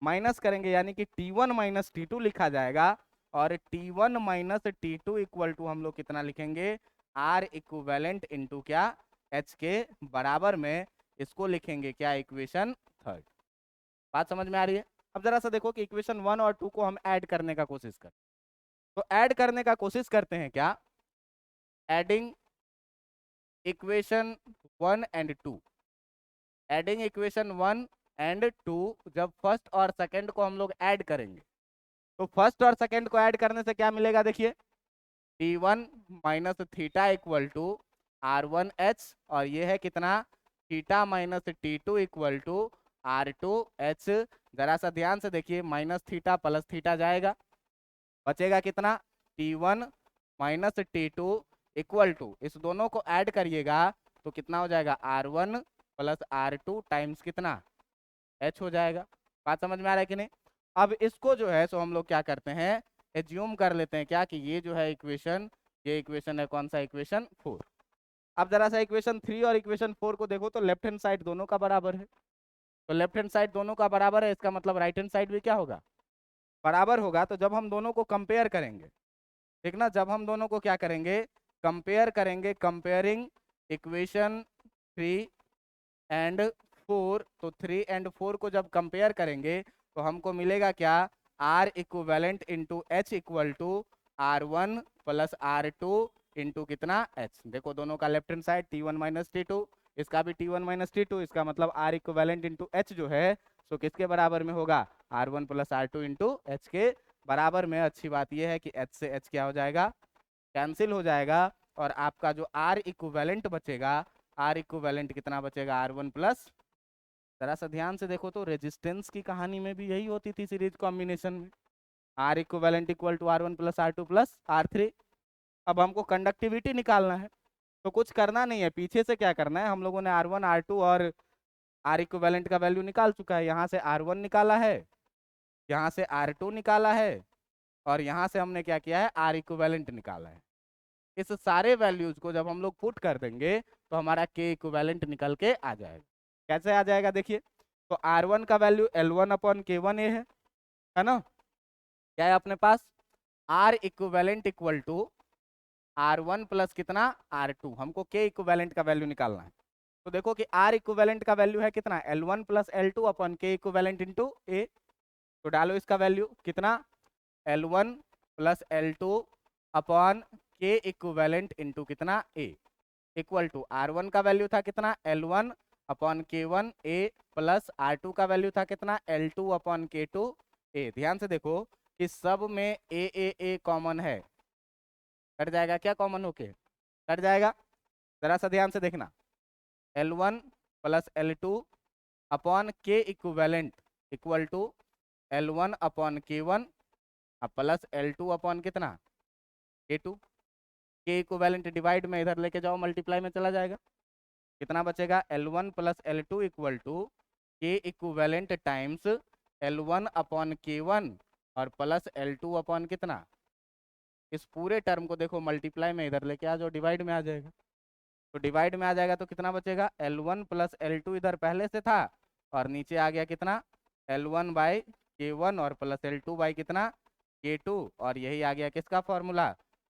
माइनस करेंगे, यानी कि T1 माइनस T2 लिखा जाएगा। और T1 minus T2 equal to हम लोग कितना लिखेंगे, R इक्विवेलेंट इंटू क्या, H के बराबर में। इसको लिखेंगे क्या, इक्वेशन थर्ड। बात समझ में आ रही है। अब जरा सा देखो कि इक्वेशन 1 और 2 को हम ऐड करने का कोशिश करें। तो ऐड करने का कोशिश करते हैं क्या, adding equation 1 and 2। Adding equation 1 and 2, जब फर्स्ट और सेकंड को हम लोग ऐड करेंगे, तो फर्स्ट और सेकंड को ऐड करने से क्या मिलेगा, देखिए T1 minus theta equal to R1H, और ये है कितना, theta minus T2 equal to R2H। जरा सा ध्यान से देखिए, माइनस थीटा प्लस थीटा जाएगा, बचेगा कितना, T1 minus T2 equal to, इस दोनों को ऐड करिएगा तो कितना हो जाएगा, R1 प्लस R2 टाइम्स कितना, H हो जाएगा। बात समझ में आ रहा है कि नहीं। अब इसको जो है सो हम लोग क्या करते हैं, एज्यूम कर लेते हैं क्या कि ये जो है इक्वेशन, ये इक्वेशन है कौन सा, इक्वेशन 4। अब जरा सा इक्वेशन 3 और इक्वेशन 4 को देखो, तो लेफ्ट हैंड साइड दोनों का बराबर है। तो लेफ्ट हैंड साइड दोनों का बराबर है, इसका मतलब राइट हैंड साइड भी क्या होगा, बराबर होगा। तो जब हम दोनों को कंपेयर करेंगे, ठीक ना, जब हम दोनों को क्या करेंगे, कंपेयर करेंगे, कंपेयरिंग इक्वेशन 3 एंड 4, तो 3 एंड 4 को जब कंपेयर करेंगे तो हमको मिलेगा क्या, R equivalent into H equal to R1 plus R2 into कितना, H। देखो दोनों का left hand side T1 minus T2, इसका भी T1 माइनस T2, इसका मतलब R इक्विवेलेंट इंटू H जो है सो किसके बराबर में होगा, R1 plus R2 into H के बराबर में। अच्छी बात यह है कि H से H क्या हो जाएगा, कैंसिल हो जाएगा, और आपका जो R इक्विवेलेंट बचेगा, R इक्विवेलेंट कितना बचेगा, R1 प्लस, जरा सा ध्यान से देखो तो रेजिस्टेंस की कहानी में भी यही होती थी सीरीज कॉम्बिनेशन में, R equivalent equal to R1 plus R2 plus R3। अब हमको कंडक्टिविटी निकालना है, तो कुछ करना नहीं है, पीछे से क्या करना है, हम लोगों ने R1 R2 और R इक्विवेलेंट का वैल्यू निकाल चुका है। यहाँ से R1 निकाला है, यहाँ से R2 निकाला है, और यहाँ से हमने क्या किया है, R इक्विवेलेंट निकाला है। इस सारे वैल्यूज को जब हम लोग पुट कर देंगे तो हमारा K इक्विवेलेंट निकल के आ जाएगा। कैसे आ जाएगा, देखिए, तो R1 का वैल्यू L1 अपॉन K1A है ना, क्या है अपने पास, R equivalent equal to R1 plus कितना, R2। हमको K इक्विवेलेंट का वैल्यू निकालना है। तो देखो कि R इक्विवेलेंट का वैल्यू है कितना, L1 plus L2 upon K equivalent into A। तो डालो इसका वैल्यू कितना, L1 plus L2 upon K equivalent into कितना, A इक्वल टू R1 का वैल्यू था कितना, L1 upon K1 A plus R2 का वैल्यू था कितना, L2 अपॉन K2 A। ध्यान से देखो कि सब में A कॉमन है, कट जाएगा क्या, कॉमन होके कट जाएगा। जरा सा ध्यान से देखना, L1 plus L2 upon K equivalent equal to L1 upon K1 plus L2 upon कितना, K2। K इक्विवेलेंट डिवाइड में इधर लेके जाओ, मल्टीप्लाई में चला जाएगा, कितना बचेगा, L1 plus L2 equal to K equivalent times L1 upon K1 और प्लस L2 अपॉन कितना। इस पूरे टर्म को देखो मल्टीप्लाई में इधर लेके आ जाओ, डिवाइड में आ जाएगा। तो डिवाइड में आ जाएगा तो कितना बचेगा, L1 प्लस L2 इधर पहले से था, और नीचे आ गया कितना, L1 बाई K1 और प्लस L2 बाई कितना, K2। और यही आ गया किसका फॉर्मूला,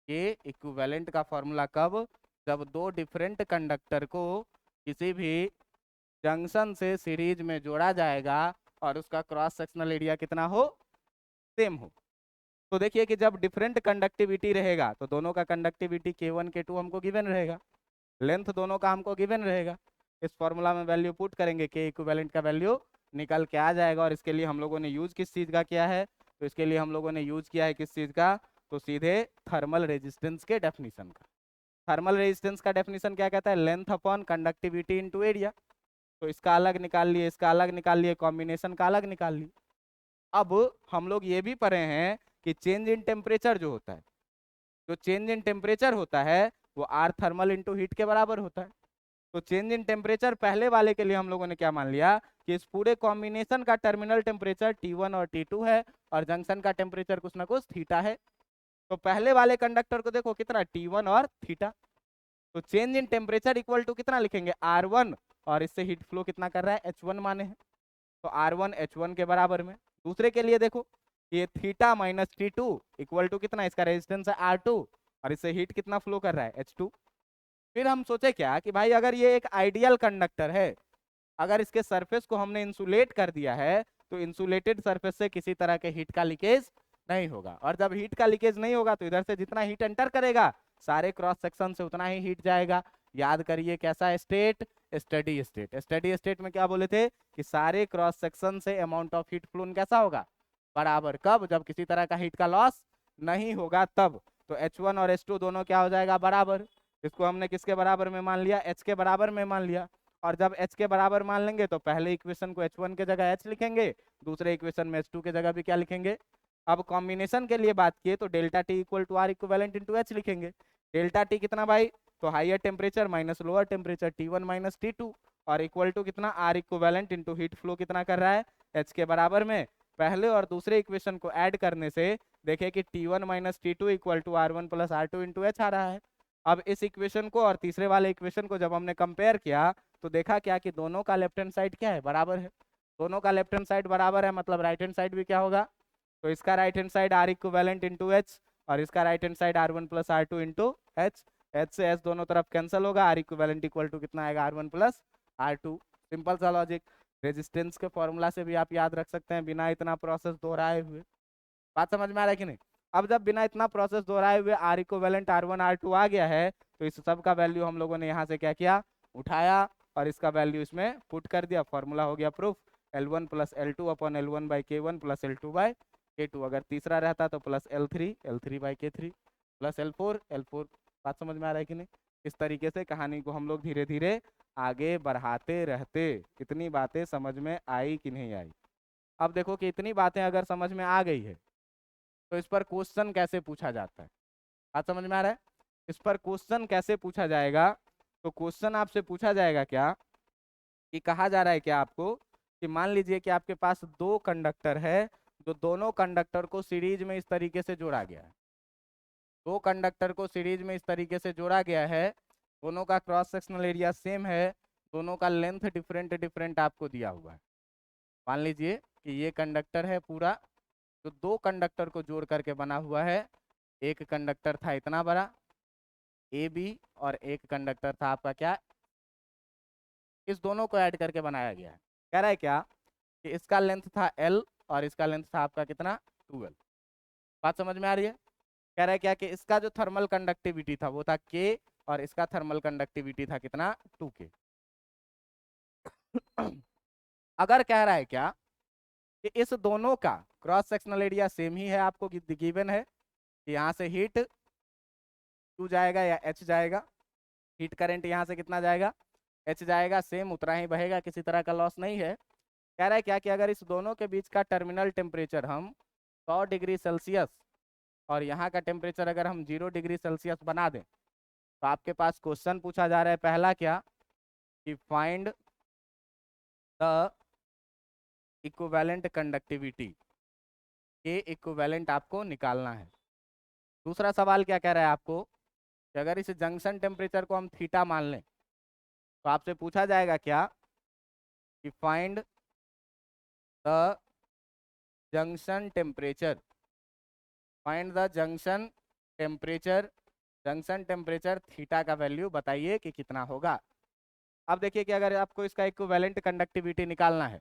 K इक्विवेलेंट का फॉर्मूला। कब, जब दो डिफरेंट कंडक्टर को किसी भी जंक्शन से सीरीज में जोड़ा जाएगा और उसका क्रॉस सेक्शनल एरिया कितना हो, सेम हो। तो देखिए कि जब डिफरेंट कंडक्टिविटी रहेगा तो दोनों का कंडक्टिविटी K1 K2 हमको गिवन रहेगा, लेंथ दोनों का हमको गिवन रहेगा। इस फॉर्मूला में वैल्यू पुट करेंगे, K इक्विवेलेंट का वैल्यू निकल के आ जाएगा। और इसके लिए हम लोगों ने यूज किस चीज़ का किया है, तो इसके लिए हम लोगों ने यूज किया है किस चीज़ का, तो सीधे थर्मल रेजिस्टेंस के डेफिनेशन का। थर्मल रेजिस्टेंस का डेफिनेशन क्या कहता है, length upon conductivity into area. तो इसका अलग निकाल लिए, इसका अलग निकाल लिए, कॉम्बिनेशन का अलग निकाल लिए। अब हम लोग ये भी पढ़े हैं कि चेंज इन टेम्परेचर जो होता है, जो चेंज इन टेम्परेचर होता है वो आर थर्मल इंटू हीट के बराबर होता है। तो चेंज इन टेम्परेचर पहले वाले के लिए हम लोगों ने क्या मान लिया कि इस पूरे कॉम्बिनेशन का टर्मिनल टेम्परेचर T1 और T2 है, और जंक्शन का टेम्परेचर कुछ ना कुछ थीटा है। तो पहले वाले कंडक्टर को देखो कितना, T1 और थीटा। तो change in temperature equal to कितना लिखेंगे R1, और इससे हीट फ्लो कितना कर रहा है H1 माने हैं, तो R1 H1 के बराबर में। दूसरे के लिए देखो, ये theta minus T2 equal to कितना, इसका रेजिस्टेंस है R2 और इससे हीट कितना फ्लो कर रहा है H2। फिर हम सोचे क्या कि भाई अगर ये एक आइडियल कंडक्टर है, अगर इसके सरफेस को हमने इंसुलेट कर दिया है, तो इंसुलेटेड सरफेस से किसी तरह के हीट का लीकेज नहीं होगा, और जब हीट का लीकेज नहीं होगा तो इधर से जितना हीट एंटर करेगा सारे क्रॉस सेक्शन से उतना ही हीट जाएगा। याद करिए कैसा state, steady state. Steady state में क्या बोले थे कि सारे क्रॉस सेक्शन से अमाउंट ऑफ हीट फ्लो कैसा होगा, बराबर। कब, जब किसी तरह का हीट का लॉस नहीं होगा तब। तो H1 और H2 दोनों क्या हो जाएगा, बराबर। इसको हमने किसके बराबर में मान लिया, H के बराबर में मान लिया। और जब H के बराबर मान लेंगे तो पहले इक्वेशन को H1 के जगह H लिखेंगे, दूसरे इक्वेशन में H2 के जगह भी क्या लिखेंगे। अब कॉम्बिनेशन के लिए बात किए तो delta T equal to R equivalent into H लिखेंगे। डेल्टा टी कितना भाई, तो higher temperature minus lower temperature T1 minus T2, और इक्वल टू कितना R equivalent into heat flow कितना कर रहा है H के बराबर में। पहले और दूसरे इक्वेशन को ऐड करने से देखे कि T1 minus T2 equal to R1 plus R2 into H आ रहा है। अब इस इक्वेशन को और तीसरे वाले इक्वेशन को जब हमने कंपेयर किया तो देखा क्या कि दोनों का लेफ्ट हैंड साइड क्या है, बराबर है। दोनों का लेफ्ट हैंड साइड बराबर है, मतलब राइट हैंड साइड भी क्या होगा, तो इसका right hand side R equivalent into H, और इसका right hand side R1 plus R2 into H. H से एच दोनों तरफ कैंसिल होगा, आर इक्विवेलेंट इक्वल टू कितना आएगा, R1 प्लस R2। सिंपल सा लॉजिक। रेजिस्टेंस के फॉर्मूला से भी आप याद रख सकते हैं बिना इतना प्रोसेस दोहराए हुए। बात समझ में आ रहा है कि नहीं। अब जब बिना इतना प्रोसेस दोहराए हुए आर इक्विवेलेंट R1 R2 आ गया है, तो इस सब का वैल्यू हम लोगों ने यहाँ से क्या किया, उठाया और इसका वैल्यू इसमें पुट कर दिया। फॉर्मूला हो गया proof, L1 plus L2 upon L1 by K1 plus L2 by K2। अगर तीसरा रहता तो plus L3 by K3 plus L4। बात समझ में आ रहा है कि नहीं। इस तरीके से कहानी को हम लोग धीरे धीरे आगे बढ़ाते रहते। कितनी बातें समझ में आई कि नहीं आई। अब देखो कि इतनी बातें अगर समझ में आ गई है तो इस पर क्वेश्चन कैसे पूछा जाता है। बात समझ में आ रहा है। इस पर क्वेश्चन कैसे पूछा जाएगा, तो क्वेश्चन आपसे पूछा जाएगा क्या कि कहा जा रहा है क्या आपको कि मान लीजिए कि आपके पास दो कंडक्टर है, जो दोनों कंडक्टर को सीरीज में इस तरीके से जोड़ा गया है। दो कंडक्टर को सीरीज में इस तरीके से जोड़ा गया है, दोनों का क्रॉस सेक्शनल एरिया सेम है, दोनों का लेंथ डिफरेंट डिफरेंट आपको दिया हुआ है। मान लीजिए कि ये कंडक्टर है पूरा, तो दो कंडक्टर को जोड़ करके बना हुआ है। एक कंडक्टर था इतना बड़ा AB, और एक कंडक्टर था आपका क्या, इस दोनों को ऐड करके बनाया गया है। कह रहा है क्या कि इसका लेंथ था L और इसका लेंथ था आपका कितना 12। बात समझ में आ रही है। कह रहा है क्या कि इसका जो थर्मल कंडक्टिविटी था वो था K, और इसका थर्मल कंडक्टिविटी था कितना 2K। अगर कह रहा है क्या कि इस दोनों का क्रॉस सेक्शनल एरिया सेम ही है, आपको गिवन है कि यहाँ से हीट Q जाएगा या H जाएगा, हीट करंट यहाँ से कितना जाएगा H जाएगा, सेम उतना ही बहेगा, किसी तरह का लॉस नहीं है। कह रहा है क्या कि अगर इस दोनों के बीच का टर्मिनल टेम्परेचर हम 100 डिग्री सेल्सियस और यहाँ का टेम्परेचर अगर हम 0 डिग्री सेल्सियस बना दें, तो आपके पास क्वेश्चन पूछा जा रहा है पहला क्या कि फाइंड द इक्विवेलेंट कंडक्टिविटी, के इक्विवेलेंट आपको निकालना है। दूसरा सवाल क्या कह रहा है आपको कि अगर इस जंक्शन टेम्परेचर को हम थीटा मान लें, तो आपसे पूछा जाएगा क्या कि find the junction temperature, find the junction temperature, junction temperature theta का वैल्यू बताइए कि कितना होगा। अब देखिए कि अगर आपको इसका इक्विवेलेंट कंडक्टिविटी निकालना है,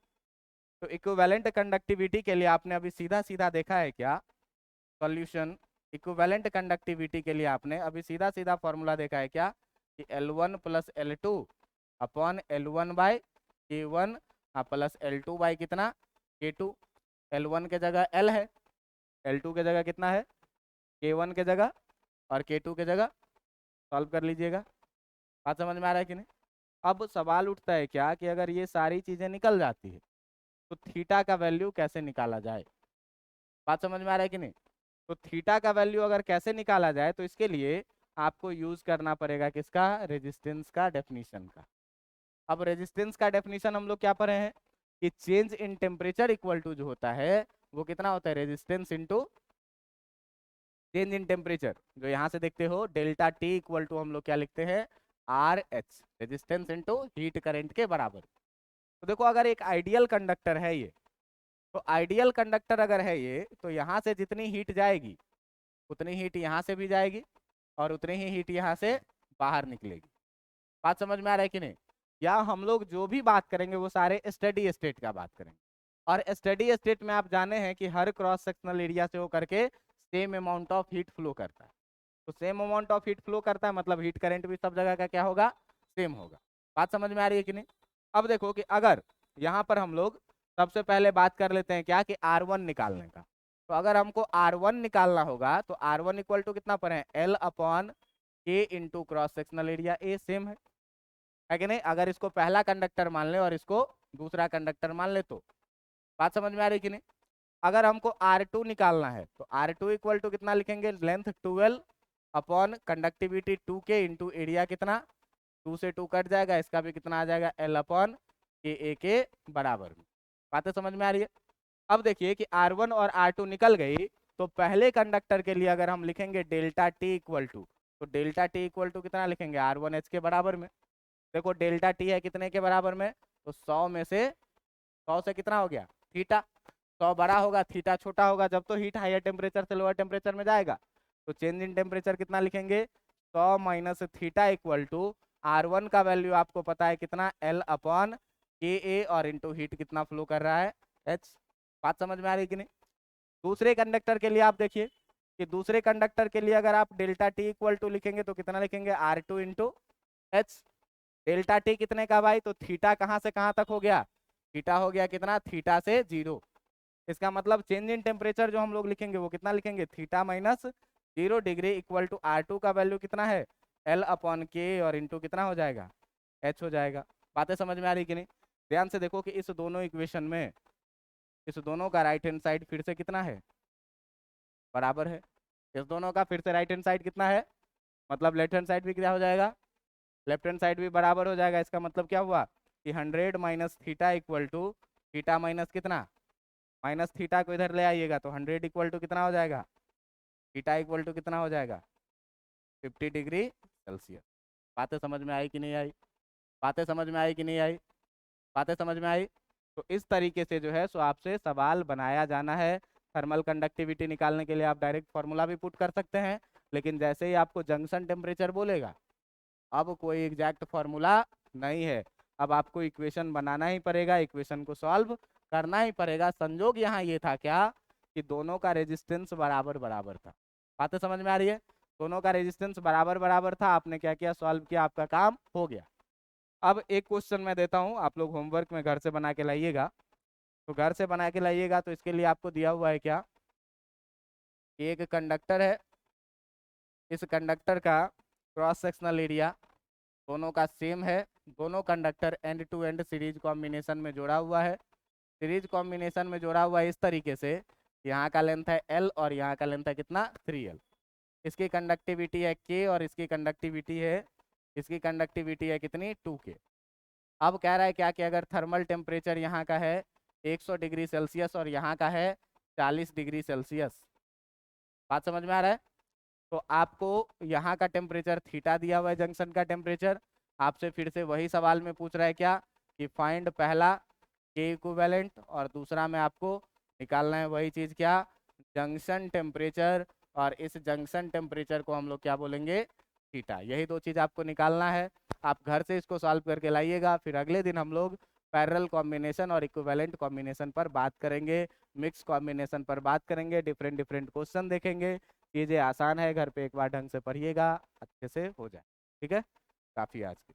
तो इक्विवेलेंट कंडक्टिविटी के लिए आपने अभी सीधा सीधा देखा है क्या सॉल्यूशन। इक्विवेलेंट कंडक्टिविटी के लिए आपने अभी सीधा सीधा फॉर्मूला देखा है क्या कि L1 plus L2 upon L1 by K1 plus L2 by कितना K2। L1 के जगह L है, L2 के जगह कितना है K1 के जगह, और K2 के जगह। सॉल्व कर लीजिएगा। बात समझ में आ रहा है कि नहीं। अब सवाल उठता है क्या कि अगर ये सारी चीज़ें निकल जाती है तो थीटा का वैल्यू कैसे निकाला जाए। बात समझ में आ रहा है कि नहीं। तो थीटा का वैल्यू अगर कैसे निकाला जाए, तो इसके लिए आपको यूज करना पड़ेगा किसका, रेजिस्टेंस का डेफिनेशन का। अब रेजिस्टेंस का डेफिनेशन हम लोग क्या पढ़े हैं कि change in temperature equal to जो होता है वो कितना होता है, resistance into change in temperature. जो यहाँ से देखते हो डेल्टा टी इक्वल टू हम लोग क्या लिखते हैं, R H, resistance into heat current के बराबर। तो देखो अगर एक आइडियल कंडक्टर है ये, तो आइडियल कंडक्टर अगर है ये, तो यहाँ से जितनी हीट जाएगी उतनी हीट यहाँ से भी जाएगी और उतनी ही हीट यहाँ से बाहर निकलेगी। बात समझ में आ रहा है कि नहीं? या हम लोग जो भी बात करेंगे वो सारे स्टेडी स्टेट का बात करेंगे, और स्टेडी स्टेट में आप जाने हैं कि हर क्रॉस सेक्शनल एरिया से होकर के same amount of heat flow करता है। तो same amount of heat flow करता है मतलब हीट करंट भी सब जगह का क्या होगा, सेम होगा। बात समझ में आ रही है कि नहीं? अब देखो कि अगर यहाँ पर हम लोग सबसे पहले बात कर लेते हैं क्या कि R1 निकालने का। तो अगर हमको R1 निकालना होगा तो R1 इक्वल टू कितना पर है, L अपॉन के into cross sectional area A, same है कि नहीं? अगर इसको पहला कंडक्टर मान ले और इसको दूसरा कंडक्टर मान ले तो। बात समझ में आ रही कि नहीं? अगर हमको R2 निकालना है तो R2 इक्वल टू कितना लिखेंगे, length 12 upon conductivity 2K into area कितना, 2 से 2 कट जाएगा, इसका भी कितना आ जाएगा, L अपॉन के ए के बराबर में। बातें समझ में आ रही है? अब देखिए कि R1 और R2 निकल गई, तो पहले कंडक्टर के लिए अगर हम लिखेंगे डेल्टा टी इक्वल टू, तो डेल्टा टी इक्वल टू कितना लिखेंगे, R1H के बराबर में। देखो डेल्टा टी है कितने के बराबर में, तो 100 में से 100 से कितना हो गया, थीटा। 100 बड़ा होगा, थीटा छोटा होगा, जब तो हीट हायर टेम्परेचर से लोअर टेम्परेचर में जाएगा। तो चेंज इन टेम्परेचर कितना लिखेंगे, 100 minus theta equal to R1 का वैल्यू आपको पता है कितना, L अपॉन के ए, और इंटू हीट कितना फ्लो कर रहा है, H। बात समझ में आ रही कि नहीं? दूसरे कंडक्टर के लिए आप देखिए कि दूसरे कंडक्टर के लिए अगर आप डेल्टा टी इक्वल टू लिखेंगे तो कितना लिखेंगे, R2 into H. Delta T कितने का भाई, तो थीटा कहाँ से कहाँ तक हो गया, थीटा हो गया कितना, थीटा से 0। इसका मतलब चेंज इन टेम्परेचर जो हम लोग लिखेंगे वो कितना लिखेंगे, theta minus 0 degree equal to R2 का वैल्यू कितना है, L अपॉन के, और इंटू कितना हो जाएगा, H हो जाएगा। बातें समझ में आ रही कि नहीं? ध्यान से देखो कि इस दोनों इक्वेशन में इस दोनों का राइट हैंड साइड फिर से कितना है, बराबर है। इस दोनों का फिर से राइट हैंड साइड कितना है, मतलब लेफ्ट हैंड साइड भी क्या हो जाएगा, लेफ्ट हैंड साइड भी बराबर हो जाएगा। इसका मतलब क्या हुआ कि 100 minus theta equal to theta minus कितना, माइनस थीटा को इधर ले आइएगा तो 100 इक्वल टू कितना हो जाएगा, थीटा इक्वल टू कितना हो जाएगा, 50 डिग्री सेल्सियस। बातें समझ में आई कि नहीं आई? बातें समझ में आई कि नहीं आई? बातें समझ में आई? तो इस तरीके से जो है सो आपसे सवाल बनाया जाना है। थर्मल कंडक्टिविटी निकालने के लिए आप डायरेक्ट फॉर्मूला भी पुट कर सकते हैं, लेकिन जैसे ही आपको जंक्शन टेम्परेचर बोलेगा, अब कोई एग्जैक्ट फॉर्मूला नहीं है, अब आपको इक्वेशन बनाना ही पड़ेगा, इक्वेशन को सॉल्व करना ही पड़ेगा। संजोग यहाँ ये था क्या कि दोनों का रेजिस्टेंस बराबर बराबर था। बातें समझ में आ रही है? दोनों का रेजिस्टेंस बराबर बराबर था, आपने क्या किया, सॉल्व किया, आपका काम हो गया। अब एक क्वेश्चन मैं देता हूँ, आप लोग होमवर्क में घर से बना के लाइएगा। तो घर से बना के लाइएगा, तो इसके लिए आपको दिया हुआ है क्या कि एक कंडक्टर है, इस कंडक्टर का क्रॉस सेक्शनल एरिया दोनों का सेम है, दोनों conductor end to end series combination में जोड़ा हुआ है। सीरीज कॉम्बिनेशन में जोड़ा हुआ है इस तरीके से, यहाँ का लेंथ है L और यहाँ का लेंथ है कितना, 3L। इसकी कंडक्टिविटी है K और इसकी कंडक्टिविटी है कितनी, 2K। अब कह रहा है क्या कि अगर थर्मल टेम्परेचर यहाँ का है 100 डिग्री सेल्सियस और यहाँ का है 40 डिग्री सेल्सियस। बात समझ में आ रहा है? तो आपको यहाँ का टेम्परेचर थीटा दिया हुआ है, जंक्शन का टेम्परेचर। आपसे फिर से वही सवाल में पूछ रहा है क्या कि फाइंड पहला के इक्विवेलेंट, और दूसरा में आपको निकालना है वही चीज़ क्या, जंक्शन टेम्परेचर, और इस जंक्शन टेम्परेचर को हम लोग क्या बोलेंगे, थीटा। यही दो चीज़ आपको निकालना है। आप घर से इसको सॉल्व करके लाइएगा, फिर अगले दिन हम लोग पैरेलल कॉम्बिनेशन और इक्विवेलेंट कॉम्बिनेशन पर बात करेंगे, मिक्स कॉम्बिनेशन पर बात करेंगे, डिफरेंट डिफरेंट क्वेश्चन देखेंगे। चीज़ें आसान है, घर पे एक बार ढंग से पढ़िएगा, अच्छे से हो जाए। ठीक है, काफ़ी आज की।